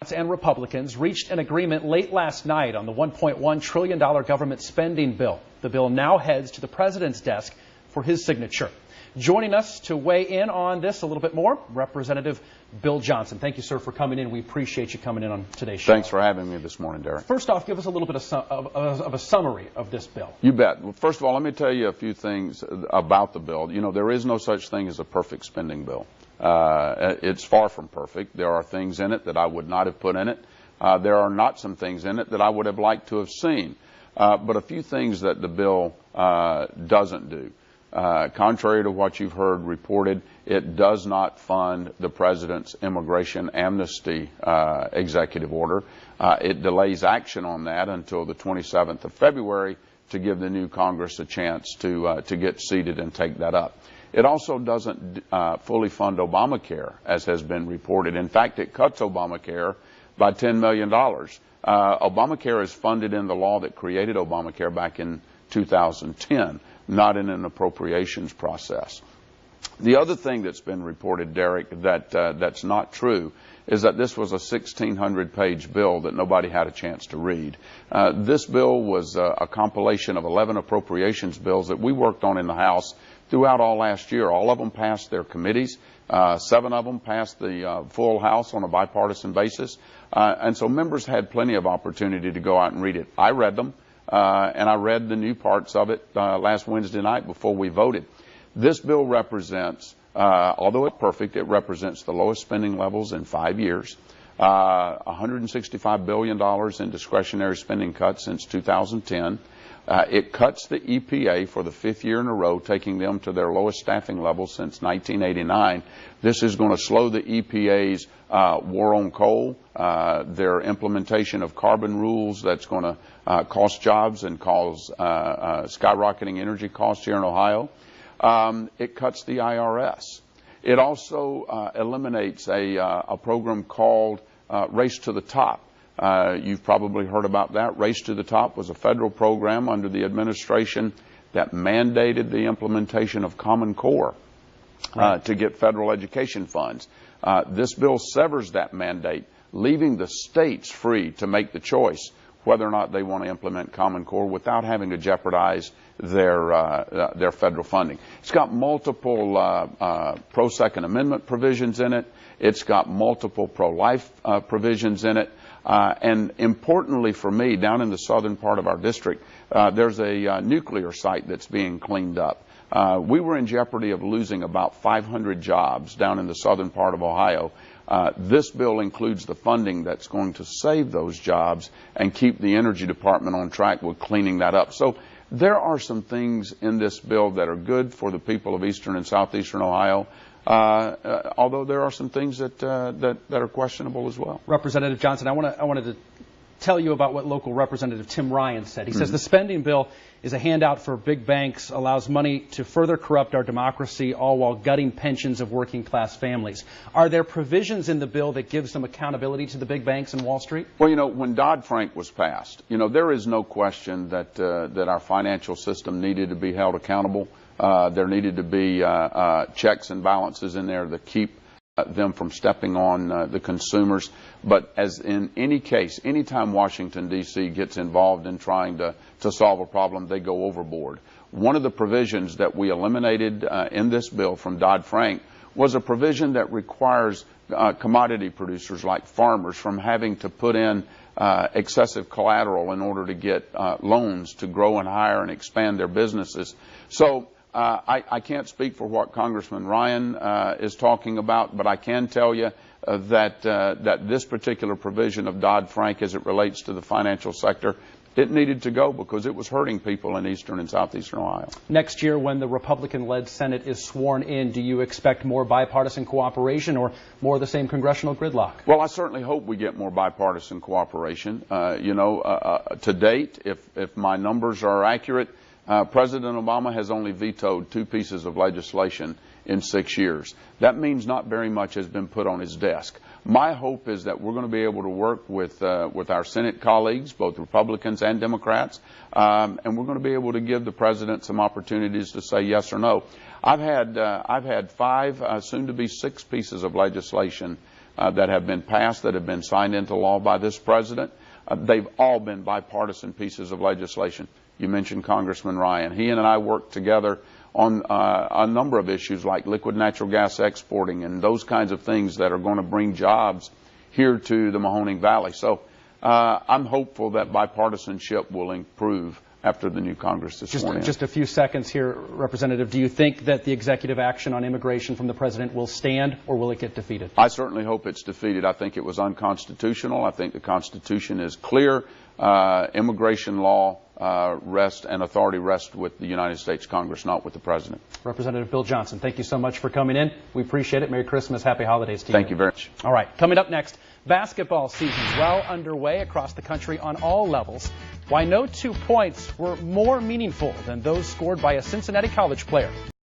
And Republicans reached an agreement late last night on the $1.1 trillion government spending bill. The bill now heads to the president's desk for his signature. Joining us to weigh in on this a little bit more, Representative Bill Johnson. Thank you, sir, for coming in. We appreciate you coming in on today's show. Thanks for having me this morning, Derek. First off, give us a little bit of a summary of this bill. You bet. Well, first of all, let me tell you a few things about the bill. You know, there is no such thing as a perfect spending bill. It's far from perfect. There are things in it that I would not have put in it. There are not some things in it that I would have liked to have seen. But a few things that the bill doesn't do. Contrary to what you've heard reported, it does not fund the president's immigration amnesty executive order. It delays action on that until the 27th of February to give the new Congress a chance to get seated and take that up. It also doesn't fully fund Obamacare, as has been reported. In fact, it cuts Obamacare by $10 million. Obamacare is funded in the law that created Obamacare back in 2010, not in an appropriations process. The other thing that's been reported, Derek, that's not true is that this was a 1,600-page bill that nobody had a chance to read. This bill was a compilation of 11 appropriations bills that we worked on in the House throughout all last year. All of them passed their committees. 7 of them passed the full House on a bipartisan basis. And so members had plenty of opportunity to go out and read it. I read them, and I read the new parts of it last Wednesday night before we voted. This bill represents, although it's perfect, it represents the lowest spending levels in 5 years, $165 billion in discretionary spending cuts since 2010. It cuts the EPA for the 5th year in a row, taking them to their lowest staffing level since 1989. This is going to slow the EPA's war on coal, their implementation of carbon rules that's going to cost jobs and cause skyrocketing energy costs here in Ohio. It cuts the IRS. It also eliminates a program called Race to the Top. You've probably heard about that. Race to the Top was a federal program under the administration that mandated the implementation of Common Core to get federal education funds. This bill severs that mandate, leaving the states free to make the choice whether or not they want to implement Common Core without having to jeopardize their federal funding. It's got multiple pro-Second Amendment provisions in it. It's got multiple pro-life provisions in it. And importantly for me, down in the southern part of our district, there's a nuclear site that's being cleaned up. We were in jeopardy of losing about 500 jobs down in the southern part of Ohio. This bill includes the funding that's going to save those jobs and keep the Energy Department on track with cleaning that up. So there are some things in this bill that are good for the people of eastern and southeastern Ohio. Although there are some things that are questionable as well. Representative Johnson, I wanted to tell you about what local Representative Tim Ryan said. He says the spending bill is a handout for big banks, allows money to further corrupt our democracy, all while gutting pensions of working class families. Are there provisions in the bill that give some accountability to the big banks and Wall Street? Well, you know, when Dodd-Frank was passed, you know, there is no question that our financial system needed to be held accountable. There needed to be checks and balances in there to keep them from stepping on the consumers. But as in any case, anytime Washington, D.C. gets involved in trying to solve a problem, they go overboard. One of the provisions that we eliminated in this bill from Dodd-Frank was a provision that requires commodity producers like farmers from having to put in excessive collateral in order to get loans to grow and hire and expand their businesses. So I can't speak for what Congressman Ryan is talking about, but I can tell you that this particular provision of Dodd-Frank as it relates to the financial sector, it needed to go because it was hurting people in eastern and southeastern Ohio. Next year, when the Republican-led Senate is sworn in, do you expect more bipartisan cooperation or more of the same congressional gridlock? Well, I certainly hope we get more bipartisan cooperation. To date, if my numbers are accurate, President Obama has only vetoed 2 pieces of legislation in 6 years. That means not very much has been put on his desk. My hope is that we're going to be able to work with our Senate colleagues, both Republicans and Democrats, and we're going to be able to give the president some opportunities to say yes or no. I've had 5, soon to be 6 pieces of legislation that have been passed, that have been signed into law by this president, they've all been bipartisan pieces of legislation. You mentioned Congressman Ryan. He and I worked together on a number of issues like liquid natural gas exporting and those kinds of things that are going to bring jobs here to the Mahoning Valley. So I'm hopeful that bipartisanship will improve after the new Congress is sworn in. Just a few seconds here, Representative. Do you think that the executive action on immigration from the president will stand, or will it get defeated? I certainly hope it's defeated. I think it was unconstitutional. I think the Constitution is clear. Immigration law and authority rest with the United States Congress, not with the president. Representative Bill Johnson, thank you so much for coming in. We appreciate it. Merry Christmas. Happy holidays to you. Thank you very much. All right. Coming up next, basketball season's well underway across the country on all levels. Why no 2 points were more meaningful than those scored by a Cincinnati College player.